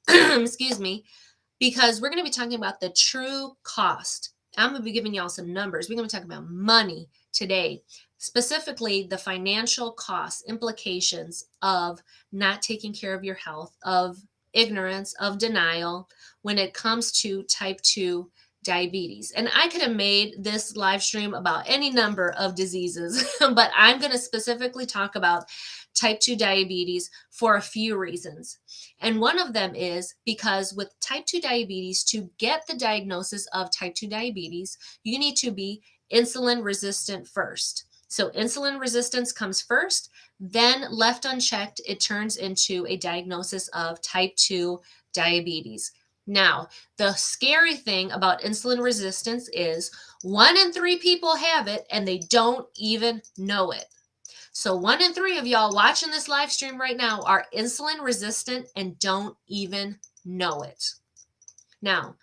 excuse me, because we're going to be talking about the true cost. I'm going to be giving y'all some numbers. We're going to talk about money today, specifically the financial costs, implications of not taking care of your health, of ignorance, of denial when it comes to type 2 diabetes. And I could have made this live stream about any number of diseases, but I'm going to specifically talk about type 2 diabetes for a few reasons. And one of them is because with type 2 diabetes, to get the diagnosis of type 2 diabetes, you need to be insulin resistant first. So insulin resistance comes first, then left unchecked, it turns into a diagnosis of type 2 diabetes. Now, the scary thing about insulin resistance is 1 in 3 people have it and they don't even know it. So 1 in 3 of y'all watching this live stream right now are insulin resistant and don't even know it. Now,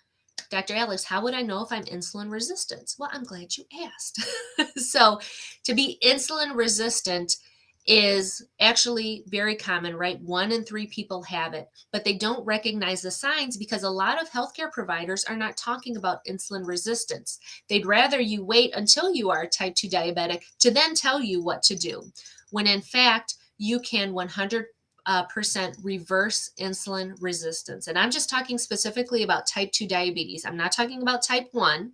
Dr. Alex, how would I know if I'm insulin resistant? Well, I'm glad you asked. So to be insulin resistant is actually very common, right? 1 in 3 people have it, but they don't recognize the signs because a lot of healthcare providers are not talking about insulin resistance. They'd rather you wait until you are type 2 diabetic to then tell you what to do, when in fact, you can 100% reverse insulin resistance. And I'm just talking specifically about type 2 diabetes. I'm not talking about type 1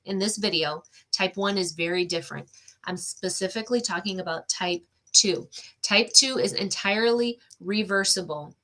in this video. Type 1 is very different. I'm specifically talking about type 2. Type 2 is entirely reversible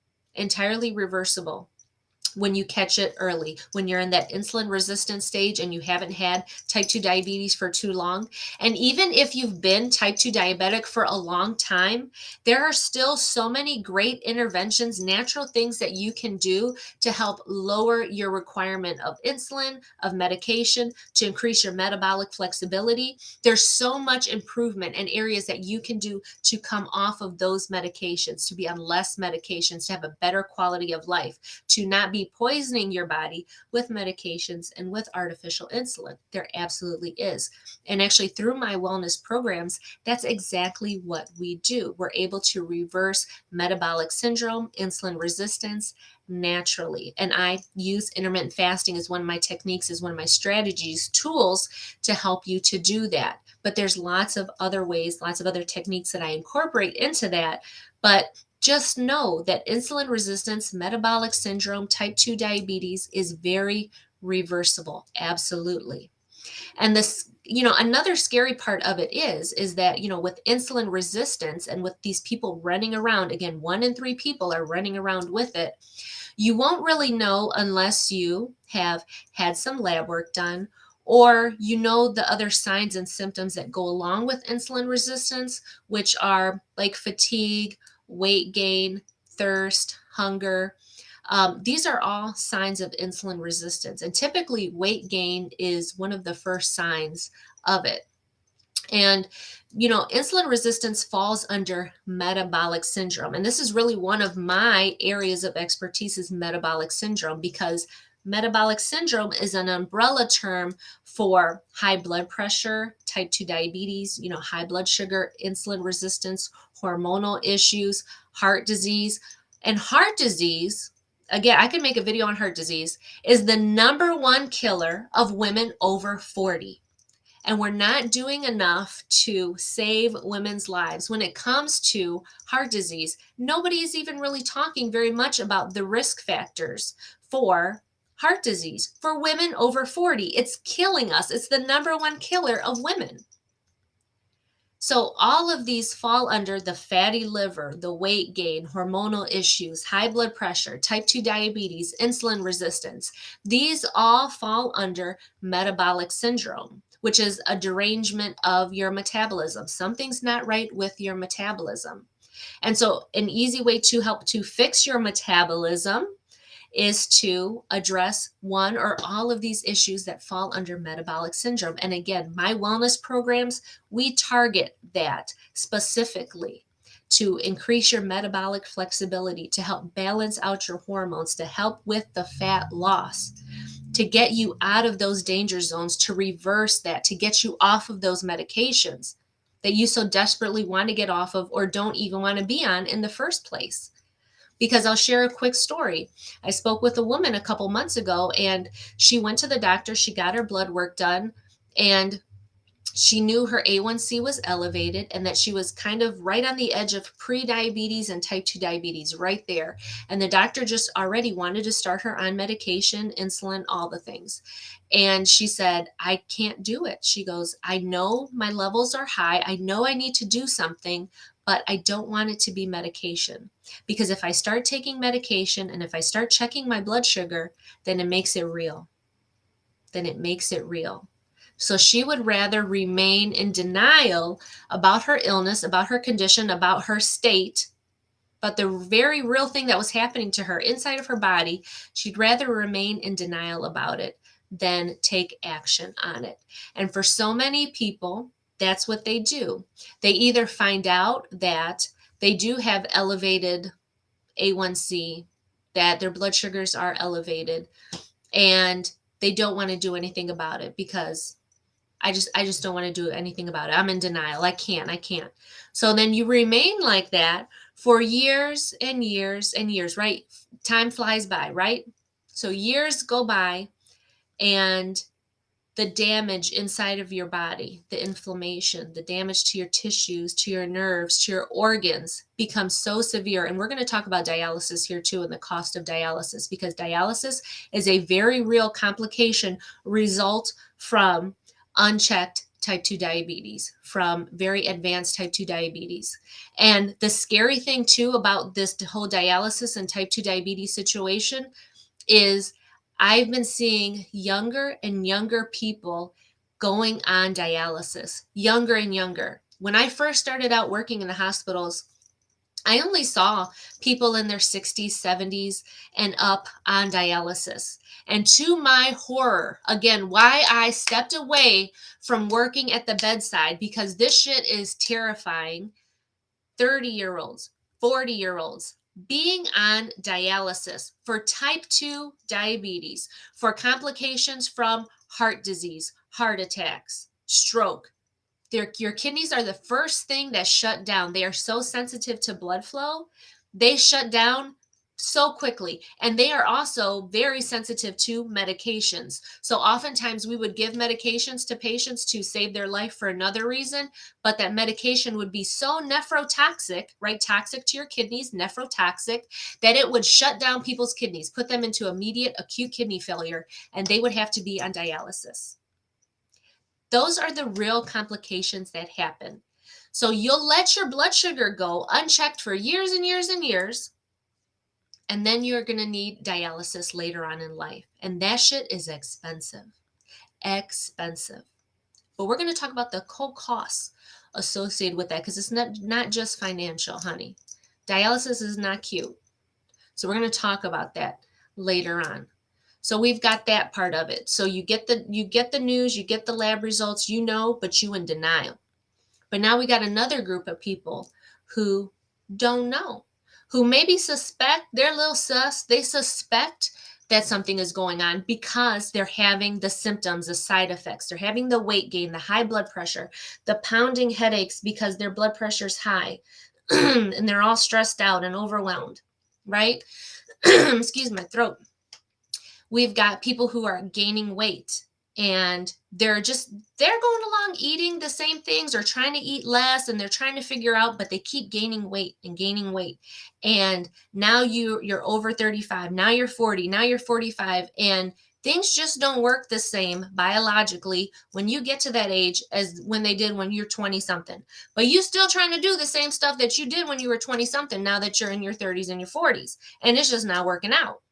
when you catch it early, when you're in that insulin resistant stage and you haven't had type 2 diabetes for too long. And even if you've been type 2 diabetic for a long time, there are still so many great interventions, natural things that you can do to help lower your requirement of insulin, of medication, to increase your metabolic flexibility. There's so much improvement and areas that you can do to come off of those medications, to be on less medications, to have a better quality of life, to not be poisoning your body with medications and with artificial insulin. There absolutely is. And actually, through my wellness programs, that's exactly what we do. We're able to reverse metabolic syndrome, insulin resistance naturally. And I use intermittent fasting as one of my techniques, as one of my strategies, tools to help you to do that. But there's lots of other ways, lots of other techniques that I incorporate into that. But just know that insulin resistance, metabolic syndrome, type 2 diabetes is very reversible. Absolutely. And this, another scary part of it is that, with insulin resistance and with these people running around, again, 1 in 3 people are running around with it. You won't really know unless you have had some lab work done, or the other signs and symptoms that go along with insulin resistance, which are like fatigue, weight gain, thirst, hunger. These are all signs of insulin resistance. And typically weight gain is one of the first signs of it. And, insulin resistance falls under metabolic syndrome. And this is really one of my areas of expertise, is metabolic syndrome, because metabolic syndrome is an umbrella term for high blood pressure, type 2 diabetes, high blood sugar, insulin resistance, hormonal issues, heart disease. And heart disease, again, I could make a video on heart disease, is the number 1 killer of women over 40. And we're not doing enough to save women's lives. When it comes to heart disease, nobody is even really talking very much about the risk factors for heart disease for women over 40. It's killing us. It's the number 1 killer of women. So all of these fall under the fatty liver, the weight gain, hormonal issues, high blood pressure, type 2 diabetes, insulin resistance. These all fall under metabolic syndrome, which is a derangement of your metabolism. Something's not right with your metabolism. And so an easy way to help to fix your metabolism is to address one or all of these issues that fall under metabolic syndrome. And again, my wellness programs, we target that specifically to increase your metabolic flexibility, to help balance out your hormones, to help with the fat loss, to get you out of those danger zones, to reverse that, to get you off of those medications that you so desperately want to get off of or don't even want to be on in the first place. Because I'll share a quick story. I spoke with a woman a couple months ago, and she went to the doctor, she got her blood work done, and she knew her A1C was elevated and that she was kind of right on the edge of pre-diabetes and type 2 diabetes, right there. And the doctor just already wanted to start her on medication, insulin, all the things. And she said, I can't do it. She goes, I know my levels are high. I know I need to do something, but I don't want it to be medication. Because if I start taking medication and if I start checking my blood sugar, then it makes it real. Then it makes it real. So she would rather remain in denial about her illness, about her condition, about her state, but the very real thing that was happening to her inside of her body, she'd rather remain in denial about it than take action on it. And for so many people, that's what they do. They either find out that they do have elevated A1C, that their blood sugars are elevated, and they don't want to do anything about it because I just don't want to do anything about it. I'm in denial. I can't. So then you remain like that for years and years and years, right? Time flies by, right? So years go by, and the damage inside of your body, the inflammation, the damage to your tissues, to your nerves, to your organs becomes so severe. And we're going to talk about dialysis here too, and the cost of dialysis, because dialysis is a very real complication result from unchecked type 2 diabetes, from very advanced type 2 diabetes. And the scary thing too about this whole dialysis and type 2 diabetes situation is I've been seeing younger and younger people going on dialysis, younger and younger. When I first started out working in the hospitals, I only saw people in their 60s, 70s, and up on dialysis. And to my horror, again, why I stepped away from working at the bedside, because this shit is terrifying. 30-year-olds, 40-year-olds being on dialysis for type 2 diabetes, for complications from heart disease, heart attacks, stroke. Your kidneys are the first thing that shut down. They are so sensitive to blood flow. They shut down so quickly. And they are also very sensitive to medications. So oftentimes we would give medications to patients to save their life for another reason, but that medication would be so nephrotoxic, right? Toxic to your kidneys, nephrotoxic, that it would shut down people's kidneys, put them into immediate acute kidney failure, and they would have to be on dialysis. Those are the real complications that happen. So you'll let your blood sugar go unchecked for years and years and years, and then you're going to need dialysis later on in life. And that shit is expensive. Expensive. But we're going to talk about the costs associated with that, because it's not just financial, honey. Dialysis is not cute. So we're going to talk about that later on. So we've got that part of it. So you get the news, you get the lab results, but you in denial. But now we got another group of people who don't know, who maybe suspect, they're a little sus, they suspect that something is going on because they're having the symptoms, the side effects. They're having the weight gain, the high blood pressure, the pounding headaches because their blood pressure's high and they're all stressed out and overwhelmed, right? Excuse my throat. We've got people who are gaining weight and they're going along eating the same things or trying to eat less, and they're trying to figure out, but they keep gaining weight and gaining weight. And now you're over 35, now you're 40, now you're 45, and things just don't work the same biologically when you get to that age as when they did when you're 20 something. But you still trying to do the same stuff that you did when you were 20 something now that you're in your 30s and your 40s, and it's just not working out.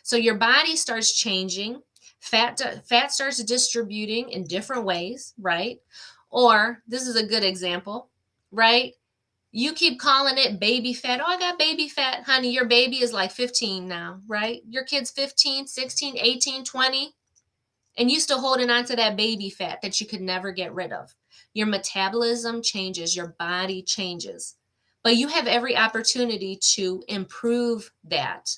So your body starts changing, fat starts distributing in different ways, right? Or this is a good example, right? You keep calling it baby fat. Oh, I got baby fat. Honey, your baby is like 15 now, right? Your kid's 15, 16, 18, 20, and you still holding on to that baby fat that you could never get rid of. Your metabolism changes, your body changes, but you have every opportunity to improve that.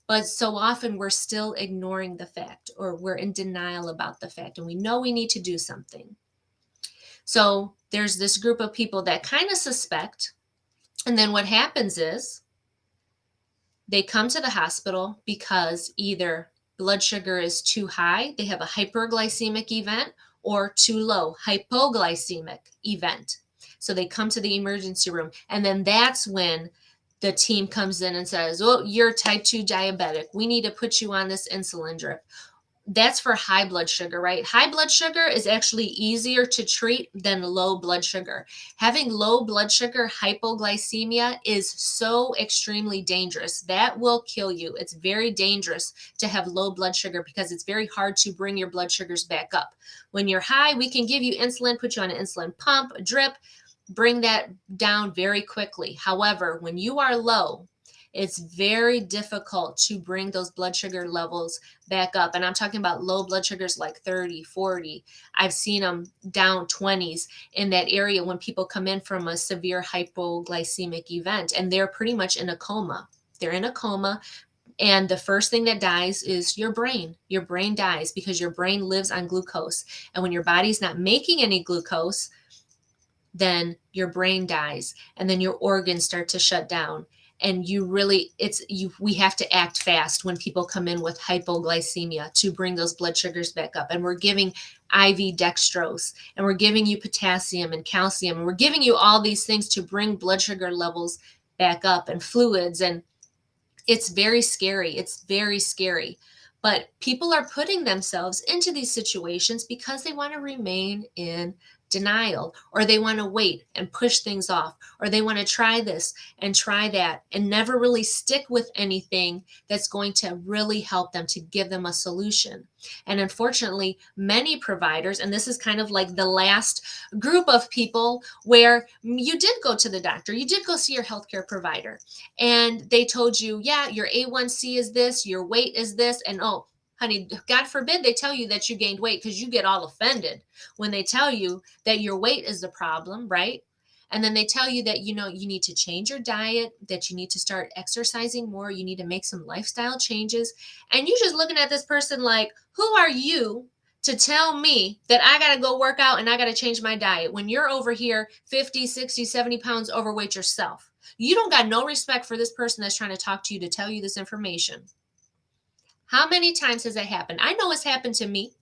But so often we're still ignoring the fact, or we're in denial about the fact, and we know we need to do something. So there's this group of people that kind of suspect, and then what happens is They come to the hospital because either blood sugar is too high, they have a hyperglycemic event, or too low, hypoglycemic event. So they come to the emergency room. And then that's when the team comes in and says, "Oh, you're type 2 diabetic. We need to put you on this insulin drip." That's for high blood sugar, right? High blood sugar is actually easier to treat than low blood sugar. Having low blood sugar, hypoglycemia, is so extremely dangerous. That will kill you. It's very dangerous to have low blood sugar because it's very hard to bring your blood sugars back up. When you're high, we can give you insulin, put you on an insulin pump, a drip, bring that down very quickly. However, when you are low, it's very difficult to bring those blood sugar levels back up. And I'm talking about low blood sugars like 30, 40. I've seen them down 20s in that area when people come in from a severe hypoglycemic event and they're pretty much in a coma. They're in a coma. And the first thing that dies is your brain. Your brain dies because your brain lives on glucose. And when your body's not making any glucose, then your brain dies and then your organs start to shut down. And we have to act fast when people come in with hypoglycemia to bring those blood sugars back up. And we're giving IV dextrose, and we're giving you potassium and calcium, and we're giving you all these things to bring blood sugar levels back up, and fluids. And it's very scary. It's very scary. But people are putting themselves into these situations because they want to remain in denial, or they want to wait and push things off, or they want to try this and try that and never really stick with anything that's going to really help them, to give them a solution. And unfortunately, many providers, and this is kind of like the last group of people where you did go to the doctor, you did go see your healthcare provider, and they told you, yeah, your A1C is this, your weight is this, and oh, honey, God forbid they tell you that you gained weight, because you get all offended when they tell you that your weight is the problem, right? And then they tell you that, you need to change your diet, that you need to start exercising more, you need to make some lifestyle changes. And you're just looking at this person like, who are you to tell me that I got to go work out and I got to change my diet when you're over here 50, 60, 70 pounds overweight yourself? You don't got no respect for this person that's trying to talk to you, to tell you this information. How many times has that happened? I know it's happened to me.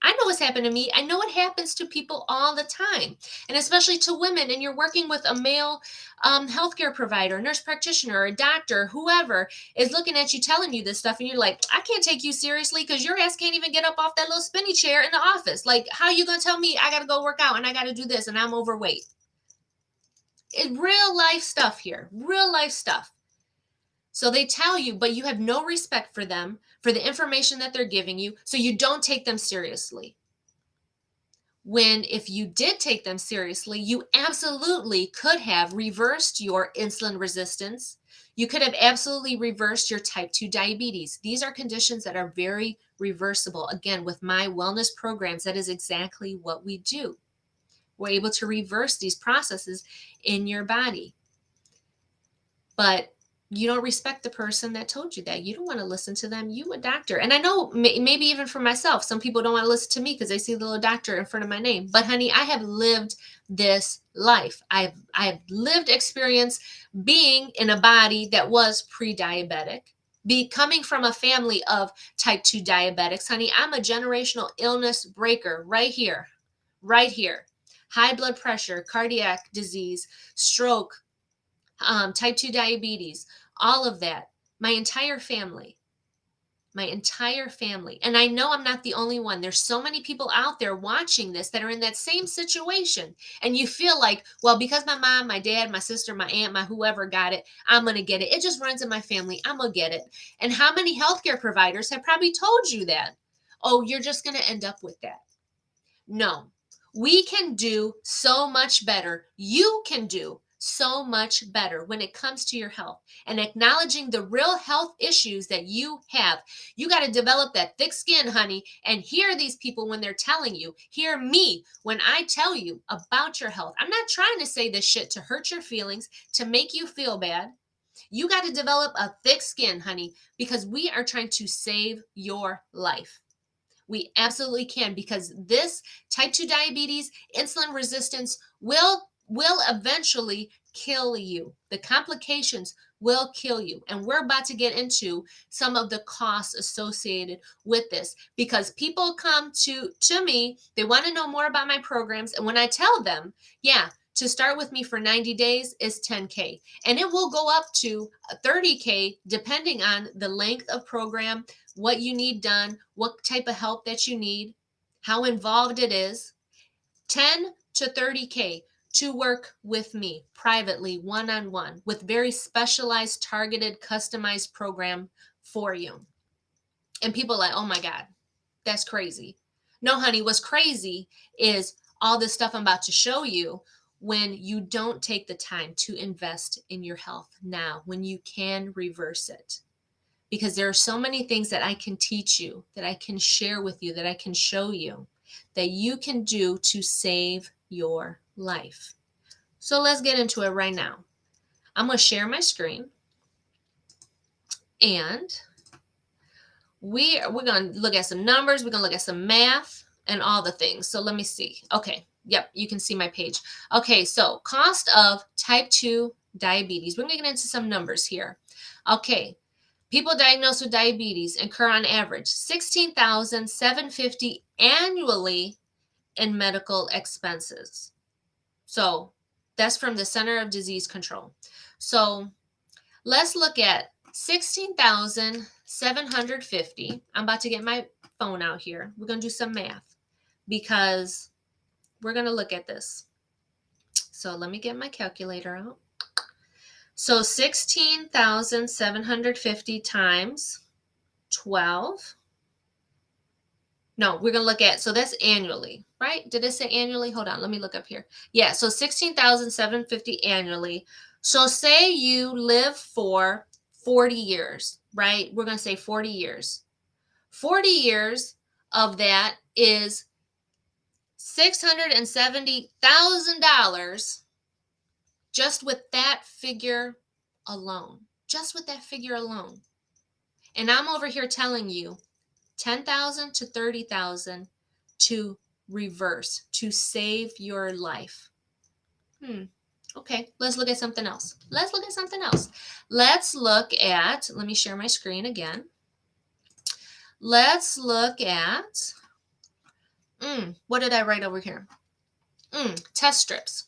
I know it's happened to me. I know it happens to people all the time, and especially to women. And you're working with a male healthcare provider, nurse practitioner, a doctor, whoever is looking at you, telling you this stuff. And you're like, I can't take you seriously because your ass can't even get up off that little spinny chair in the office. Like, how are you going to tell me I got to go work out and I got to do this and I'm overweight? It's real life stuff here, real life stuff. So they tell you, but you have no respect for them, for the information that they're giving you, so you don't take them seriously. When if you did take them seriously, you absolutely could have reversed your insulin resistance. You could have absolutely reversed your type 2 diabetes. These are conditions that are very reversible. Again, with my wellness programs, that is exactly what we do. We're able to reverse these processes in your body. But you don't respect the person that told you that. You don't want to listen to them. You a doctor. And I know maybe even for myself, some people don't want to listen to me because they see the little doctor in front of my name. But honey, I have lived this life. I have lived experience being in a body that was pre-diabetic, coming from a family of type 2 diabetics. Honey, I'm a generational illness breaker right here, right here. High blood pressure, cardiac disease, stroke, type 2 diabetes, all of that. My entire family. And I know I'm not the only one. There's so many people out there watching this that are in that same situation. And you feel like, well, because my mom, my dad, my sister, my aunt, my whoever got it, I'm going to get it. It just runs in my family. I'm going to get it. And how many healthcare providers have probably told you that? Oh, you're just going to end up with that. No, we can do so much better. You can do so much better when it comes to your health and acknowledging the real health issues that you have. You got to develop that thick skin, honey, and hear these people when they're telling you. Hear me when I tell you about your health. I'm not trying to say this shit to hurt your feelings, to make you feel bad. You got to develop a thick skin, honey, because we are trying to save your life. We absolutely can, because this type 2 diabetes, insulin resistance will eventually kill you. The complications will kill you. And we're about to get into some of the costs associated with this, because people come to me, they want to know more about my programs. And when I tell them, yeah, to start with me for 90 days is 10K, and it will go up to 30K depending on the length of program, what you need done, what type of help that you need, how involved it is. 10 to 30K to work with me privately, one-on-one, with very specialized, targeted, customized program for you. And people are like, oh my God, that's crazy. No, honey, what's crazy is all this stuff I'm about to show you when you don't take the time to invest in your health now, when you can reverse it. Because there are so many things that I can teach you, that I can share with you, that I can show you, that you can do to save your life. So let's get into it right now. I'm going to share my screen, and we're going to look at some numbers. We're going to look at some math and all the things. So let me see. Okay. Yep. You can see my page. Okay. So cost of type 2 diabetes. We're going to get into some numbers here. Okay. People diagnosed with diabetes incur on average $16,750 annually in medical expenses. So that's from the Center of Disease Control. So let's look at 16,750. I'm about to get my phone out here. We're going to do some math because we're going to look at this. So let me get my calculator out. So 16,750 times 12. No, we're going to look at, so that's annually, right? Did it say annually? Hold on, let me look up here. Yeah, so 16,750 annually. So say you live for 40 years, right? We're going to say 40 years. 40 years of that is $670,000 just with that figure alone. Just with that figure alone. And I'm over here telling you 10,000 to 30,000 to reverse, to save your life. Okay, let's look at something else. Let's look at, let me share my screen again. Let's look at, what did I write over here? Test strips.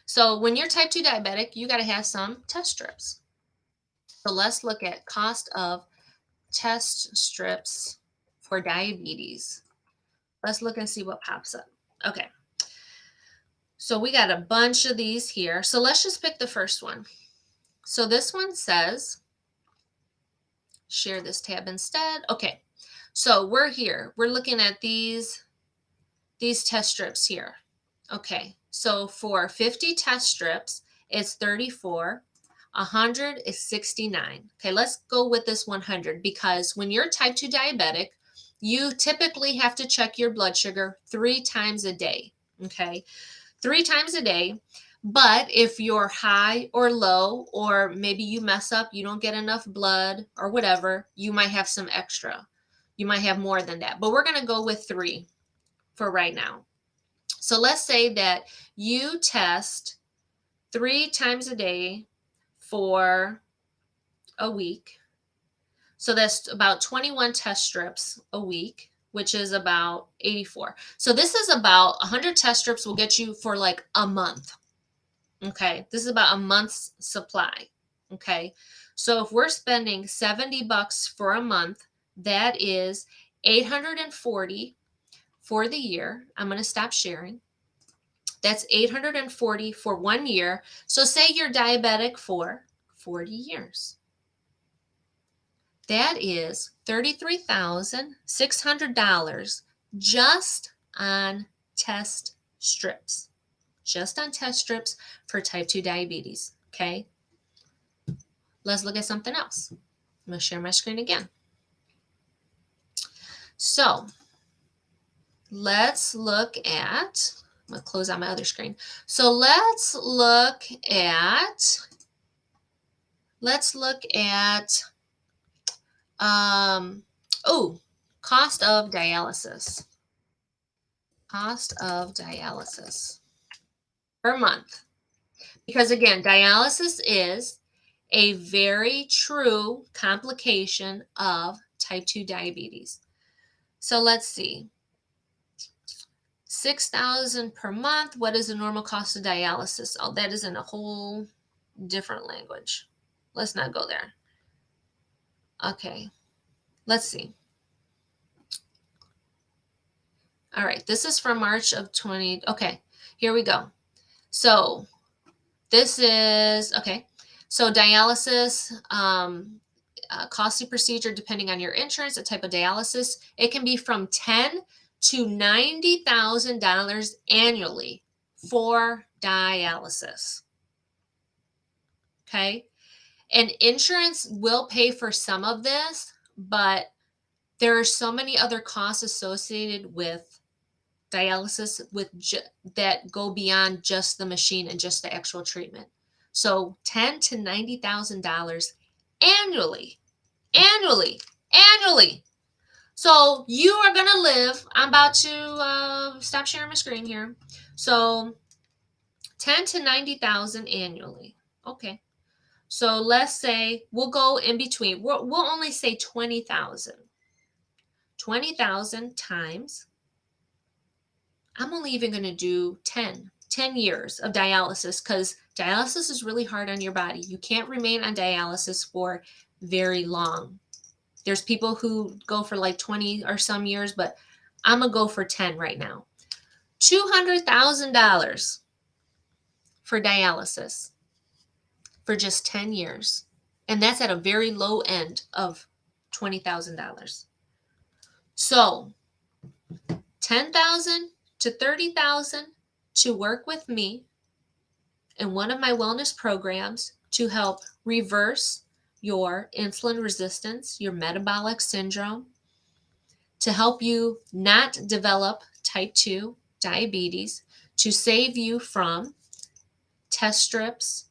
So when you're type 2 diabetic, you got to have some test strips. So let's look at cost of test strips for diabetes. Let's look and see what pops up. Okay. So we got a bunch of these here. So let's just pick the first one. So this one says, share this tab instead. Okay. So we're here. We're looking at these test strips here. Okay. So for 50 test strips, it's 34. 100 is 69. Okay, let's go with this 100 because when you're type 2 diabetic, you typically have to check your blood sugar 3 times a day. Okay, 3 times a day. But if you're high or low, or maybe you mess up, you don't get enough blood or whatever, you might have some extra. You might have more than that. But we're going to go with 3 for right now. So let's say that you test 3 times a day for a week. So that's about 21 test strips a week, which is about 84. So this is about 100 test strips will get you for like a month. Okay. This is about a month's supply. Okay. So if we're spending $70 for a month, that is 840 for the year. I'm going to stop sharing. That's 840 for 1 year. So say you're diabetic for 40 years. That is $33,600 just on test strips. Just on test strips for type 2 diabetes. Okay. Let's look at something else. I'm going to share my screen again. So let's look at, I'm going to close out my other screen. So let's look at cost of dialysis. Cost of dialysis per month. Because again, dialysis is a very true complication of type 2 diabetes. So let's see. 6,000 per month. What is the normal cost of dialysis? Oh, that is in a whole different language. Let's not go there. Okay. Let's see. All right. This is from March of 20. Okay. Here we go. So this is, okay. So dialysis, costly procedure depending on your insurance, the type of dialysis. It can be from $10,000 to $90,000 annually for dialysis. Okay. And insurance will pay for some of this, but there are so many other costs associated with dialysis that go beyond just the machine and just the actual treatment. So $10,000 to $90,000 annually, annually. So you are going to live, I'm about to stop sharing my screen here. So 10 to 90,000 annually. Okay. So let's say we'll go in between. We'll only say 20,000. 20,000 times, I'm only even going to do 10 years of dialysis, because dialysis is really hard on your body. You can't remain on dialysis for very long. There's people who go for like 20 or some years, but I'm going to go for 10 right now. $200,000 for dialysis for just 10 years. And that's at a very low end of $20,000. So 10,000 to 30,000 to work with me in one of my wellness programs to help reverse your insulin resistance, your metabolic syndrome, to help you not develop type 2 diabetes, to save you from test strips,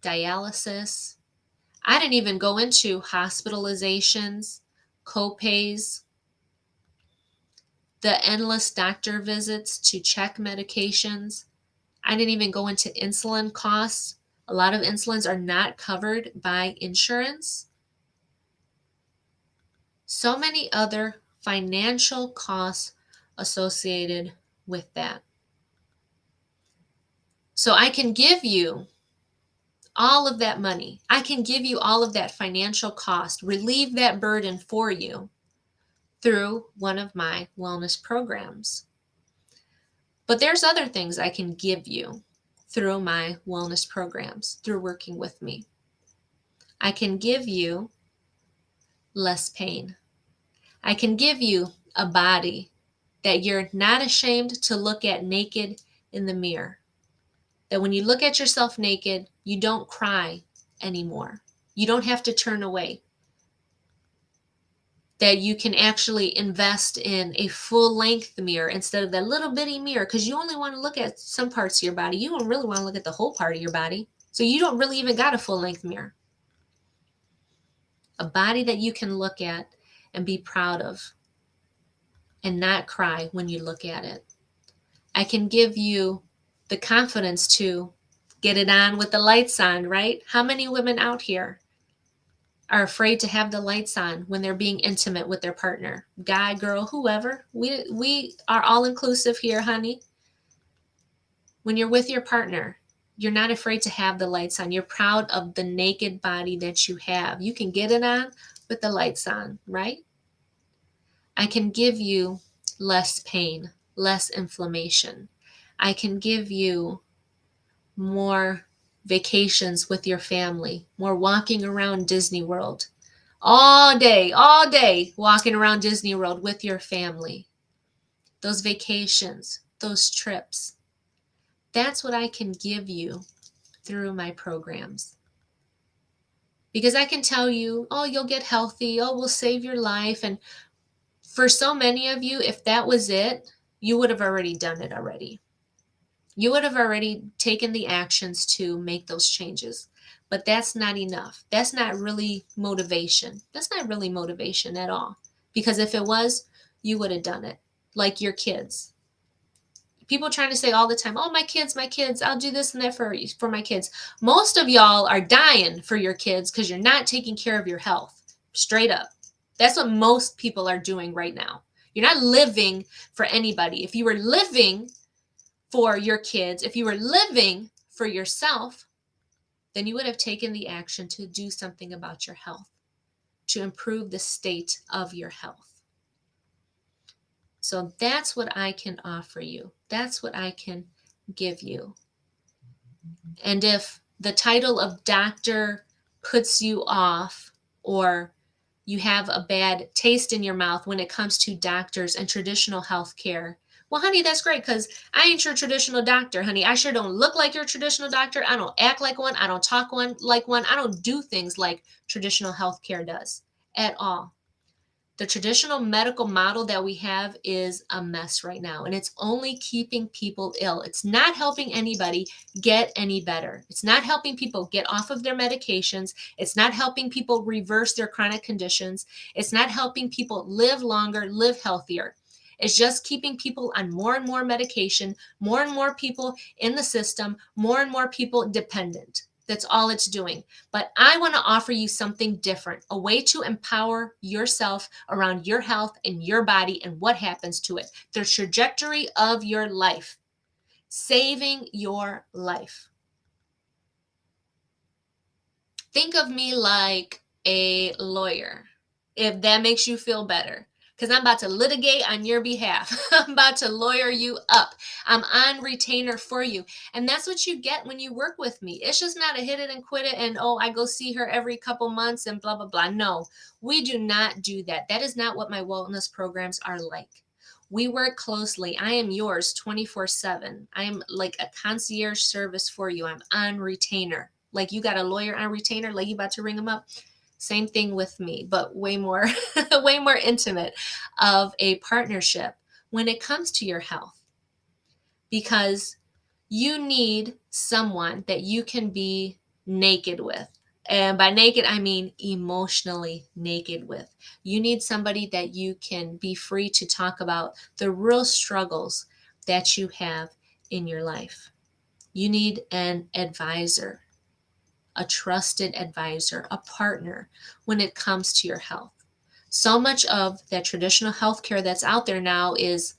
dialysis. I didn't even go into hospitalizations, copays, the endless doctor visits to check medications. I didn't even go into insulin costs. A lot of insulins are not covered by insurance. So many other financial costs associated with that. So I can give you all of that money. I can give you all of that financial cost, relieve that burden for you through one of my wellness programs. But there's other things I can give you through my wellness programs, through working with me. I can give you less pain. I can give you a body that you're not ashamed to look at naked in the mirror. That when you look at yourself naked, you don't cry anymore. You don't have to turn away. That you can actually invest in a full-length mirror instead of that little bitty mirror, because you only want to look at some parts of your body. You don't really want to look at the whole part of your body. So you don't really even got a full-length mirror. A body that you can look at and be proud of and not cry when you look at it. I can give you the confidence to get it on with the lights on, right? How many women out here are afraid to have the lights on when they're being intimate with their partner? Guy, girl, whoever. We are all inclusive here, honey. When you're with your partner, you're not afraid to have the lights on. You're proud of the naked body that you have. You can get it on with the lights on, right? I can give you less pain, less inflammation. I can give you more vacations with your family, more walking around Disney World. All day walking around Disney World with your family. Those vacations, those trips. That's what I can give you through my programs. Because I can tell you, oh, you'll get healthy, oh, we'll save your life. And for so many of you, if that was it, you would have already done it already. You would have already taken the actions to make those changes. But that's not enough. That's not really motivation. That's not really motivation at all. Because if it was, you would have done it. Like your kids. People trying to say all the time, oh, my kids, I'll do this and that for my kids. Most of y'all are dying for your kids because you're not taking care of your health. Straight up. That's what most people are doing right now. You're not living for anybody. If you were living for your kids, if you were living for yourself, then you would have taken the action to do something about your health, to improve the state of your health. So that's what I can offer you. That's what I can give you. And if the title of doctor puts you off, or you have a bad taste in your mouth when it comes to doctors and traditional health care, well, honey, that's great, because I ain't your traditional doctor, honey. I sure don't look like your traditional doctor. I don't act like one. I don't talk like one. I don't do things like traditional health care does at all. The traditional medical model that we have is a mess right now, and it's only keeping people ill. It's not helping anybody get any better. It's not helping people get off of their medications. It's not helping people reverse their chronic conditions. It's not helping people live longer, live healthier. It's just keeping people on more and more medication, more and more people in the system, more and more people dependent. That's all it's doing. But I want to offer you something different, a way to empower yourself around your health and your body and what happens to it, the trajectory of your life, saving your life. Think of me like a lawyer, if that makes you feel better. Because I'm about to litigate on your behalf. I'm about to lawyer you up. I'm on retainer for you. And that's what you get when you work with me. It's just not a hit it and quit it and, oh, I go see her every couple months and blah, blah, blah. No, we do not do that. That is not what my wellness programs are like. We work closely. I am yours 24/7. I am like a concierge service for you. I'm on retainer. Like you got a lawyer on retainer, like you about to ring them up. Same thing with me, but way more, way more intimate of a partnership when it comes to your health, because you need someone that you can be naked with. And by naked, I mean emotionally naked with. You need somebody that you can be free to talk about the real struggles that you have in your life. You need an advisor, a trusted advisor, a partner when it comes to your health. So much of that traditional healthcare that's out there now is,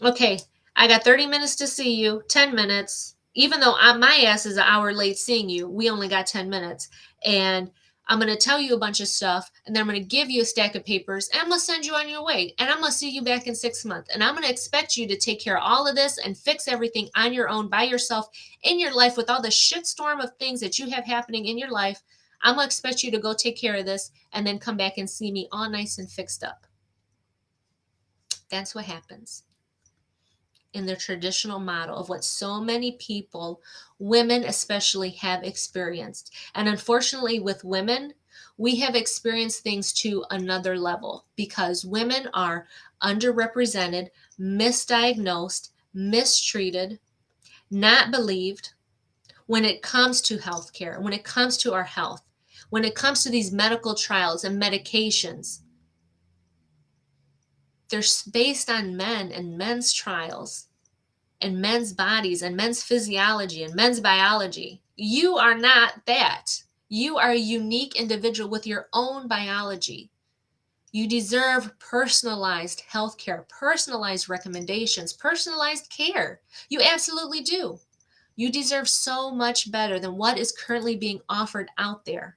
okay, I got 30 minutes to see you, 10 minutes. Even though my ass is an hour late seeing you, we only got 10 minutes. And I'm going to tell you a bunch of stuff, and then I'm going to give you a stack of papers, and I'm going to send you on your way. And I'm going to see you back in 6 months. And I'm going to expect you to take care of all of this and fix everything on your own by yourself in your life with all the shitstorm of things that you have happening in your life. I'm going to expect you to go take care of this and then come back and see me all nice and fixed up. That's what happens in the traditional model of what so many people, women especially, have experienced. And unfortunately, with women, we have experienced things to another level because women are underrepresented, misdiagnosed, mistreated, not believed when it comes to healthcare, when it comes to our health, when it comes to these medical trials and medications. They're based on men and men's trials and men's bodies and men's physiology and men's biology. You are not that. You are a unique individual with your own biology. You deserve personalized healthcare, personalized recommendations, personalized care. You absolutely do. You deserve so much better than what is currently being offered out there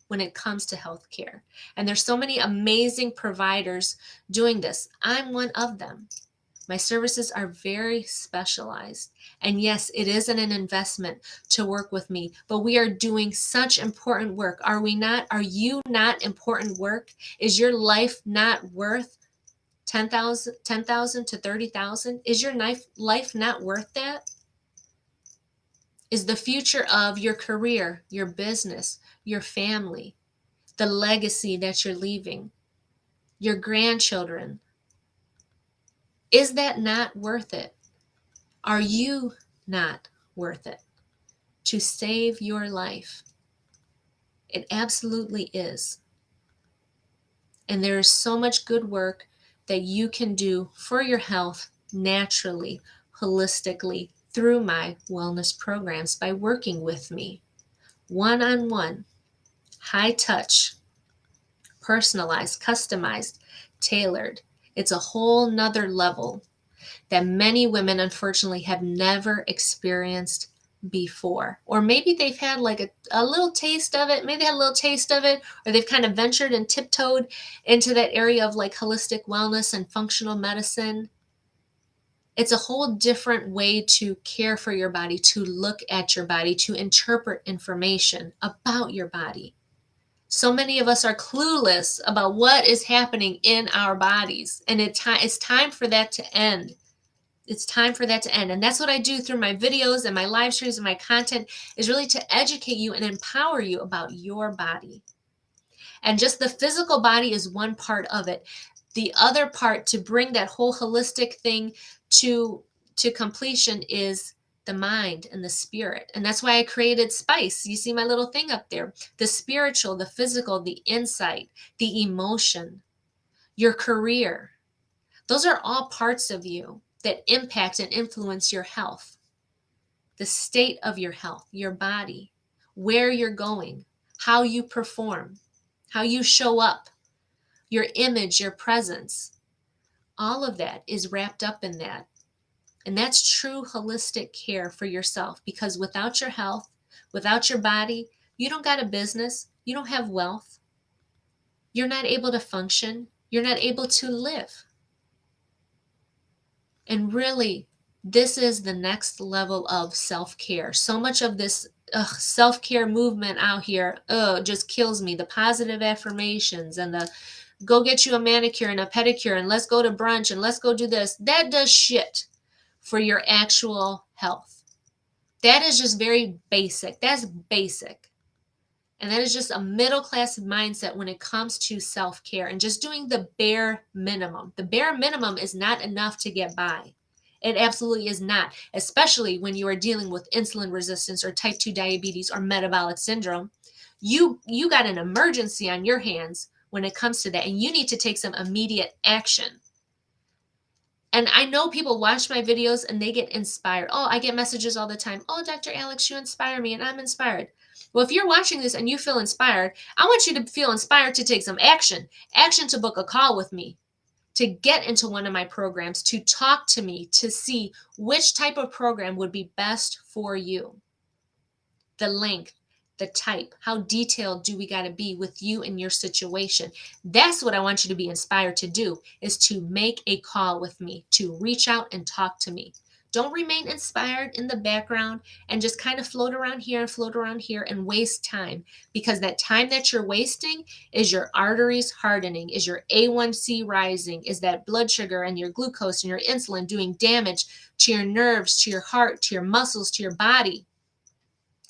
when it comes to healthcare. And there's so many amazing providers doing this. I'm one of them. My services are very specialized. And yes, it isn't an investment to work with me, but we are doing such important work. Are we not? Are you not important work? Is your life not worth 10,000 to 30,000? Is your life not worth that? Is the future of your career, your business, your family, the legacy that you're leaving, your grandchildren, is that not worth it? Are you not worth it to save your life? It absolutely is. And there is so much good work that you can do for your health naturally, holistically through my wellness programs by working with me one-on-one, high touch, personalized, customized, tailored. It's a whole nother level that many women unfortunately have never experienced before. Or maybe they've had like a little taste of it, maybe they had a little taste of it, or they've kind of ventured and tiptoed into that area of like holistic wellness and functional medicine. It's a whole different way to care for your body, to look at your body, to interpret information about your body. So many of us are clueless about what is happening in our bodies, and it's time for that to end. It's time for that to end. And that's what I do through my videos and my live streams and my content, is really to educate you and empower you about your body. And just the physical body is one part of it. The other part, to bring that whole holistic thing to completion, is the mind and the spirit. And that's why I created Spice. You see my little thing up there. The spiritual, the physical, the insight, the emotion, your career. Those are all parts of you that impact and influence your health, the state of your health, your body, where you're going, how you perform, how you show up, your image, your presence. All of that is wrapped up in that. And that's true holistic care for yourself, because without your health, without your body, you don't got a business, you don't have wealth, you're not able to function, you're not able to live. And really, this is the next level of self-care. So much of this self-care movement out here just kills me. The positive affirmations and the go get you a manicure and a pedicure and let's go to brunch and let's go do this. That does shit for your actual health. That is just very basic. That's basic. And that is just a middle-class mindset when it comes to self-care and just doing the bare minimum. The bare minimum is not enough to get by. It absolutely is not, especially when you are dealing with insulin resistance or type 2 diabetes or metabolic syndrome. You got an emergency on your hands when it comes to that, and you need to take some immediate action. And I know people watch my videos and they get inspired. Oh, I get messages all the time. Oh, Dr. Alex, you inspire me, and I'm inspired. Well, if you're watching this and you feel inspired, I want you to feel inspired to take some action. Action to book a call with me, to get into one of my programs, to talk to me, to see which type of program would be best for you. The length, the type, how detailed do we got to be with you and your situation? That's what I want you to be inspired to do, is to make a call with me, to reach out and talk to me. Don't remain inspired in the background and just kind of float around here and float around here and waste time, because that time that you're wasting is your arteries hardening, is your A1C rising, is that blood sugar and your glucose and your insulin doing damage to your nerves, to your heart, to your muscles, to your body,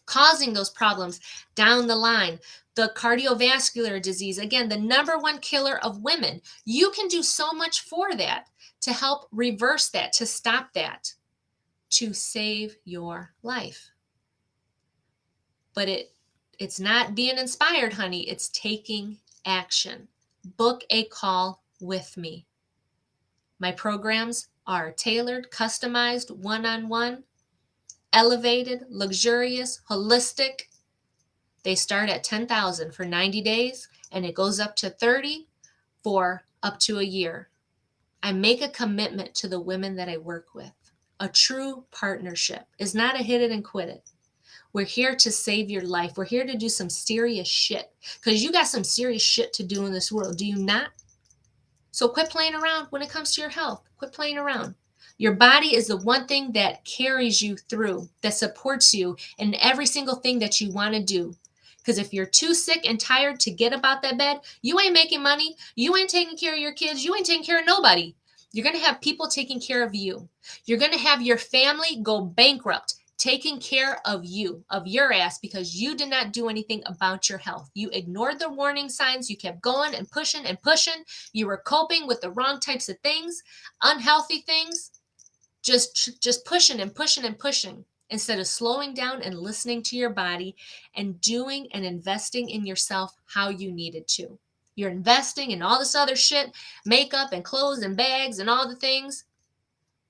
causing those problems down the line. The cardiovascular disease, again, the number one killer of women. You can do so much for that, to help reverse that, to stop that, to save your life. But it's not being inspired, honey. It's taking action. Book a call with me. My programs are tailored, customized, one-on-one, elevated, luxurious, holistic. They start at $10,000 for 90 days, and it goes up to $30,000 for up to a year. I make a commitment to the women that I work with. A true partnership is not a hit it and quit it. We're here to save your life. We're here to do some serious shit, because you got some serious shit to do in this world. Do you not? So quit playing around when it comes to your health. Quit playing around. Your body is the one thing that carries you through, that supports you in every single thing that you want to do. Because if you're too sick and tired to get about that bed, you ain't making money. You ain't taking care of your kids. You ain't taking care of nobody. You're going to have people taking care of you. You're going to have your family go bankrupt taking care of you, of your ass, because you did not do anything about your health. You ignored the warning signs. You kept going and pushing and pushing. You were coping with the wrong types of things, unhealthy things, just pushing and pushing and pushing, instead of slowing down and listening to your body and doing and investing in yourself how you needed to. You're investing in all this other shit, makeup and clothes and bags and all the things.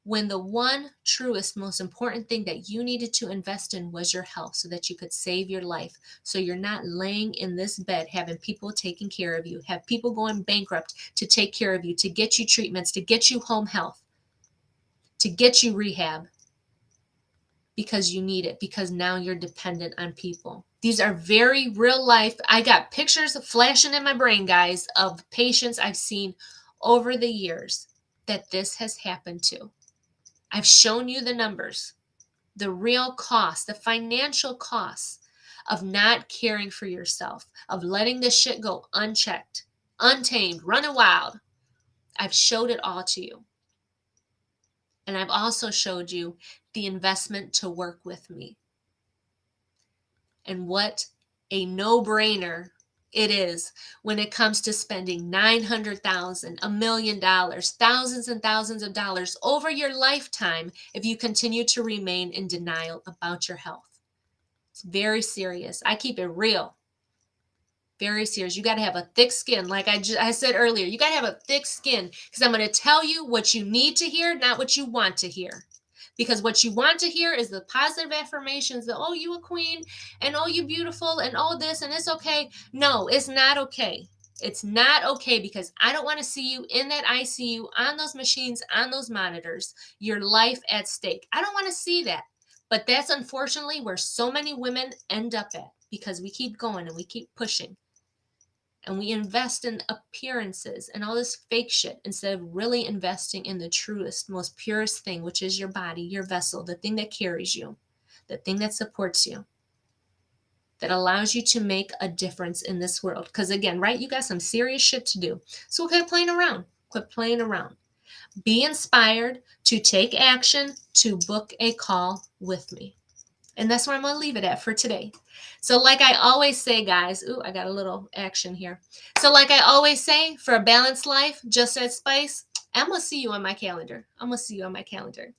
when the one truest, most important thing that you needed to invest in was your health so that you could save your life. So you're not laying in this bed having people taking care of you, have people going bankrupt to take care of you, to get you treatments, to get you home health, to get you rehab because you need it, because now you're dependent on people. These are very real life. I got pictures flashing in my brain, guys, of patients I've seen over the years that this has happened to. I've shown you the numbers, the real cost, the financial costs of not caring for yourself, of letting this shit go unchecked, untamed, running wild. I've showed it all to you. And I've also showed you the investment to work with me. And what a no-brainer it is when it comes to spending $900,000, $1 million, thousands and thousands of dollars over your lifetime if you continue to remain in denial about your health. It's very serious. I keep it real. Very serious. You got to have a thick skin. Like I said earlier, you got to have a thick skin because I'm going to tell you what you need to hear, not what you want to hear. Because what you want to hear is the positive affirmations that, oh, you a queen, and oh, you beautiful, and oh, this, and it's okay. No, it's not okay. It's not okay because I don't want to see you in that ICU, on those machines, on those monitors, your life at stake. I don't want to see that. But that's unfortunately where so many women end up at because we keep going and we keep pushing. And we invest in appearances and all this fake shit instead of really investing in the truest, most purest thing, which is your body, your vessel, the thing that carries you, the thing that supports you, that allows you to make a difference in this world. Because again, right, you got some serious shit to do. So quit playing around. Quit playing around. Be inspired to take action, to book a call with me. And that's where I'm going to leave it at for today. So like I always say, guys, ooh, I got a little action here. So like I always say, for a balanced life, just as spice, I'm going to see you on my calendar. I'm going to see you on my calendar.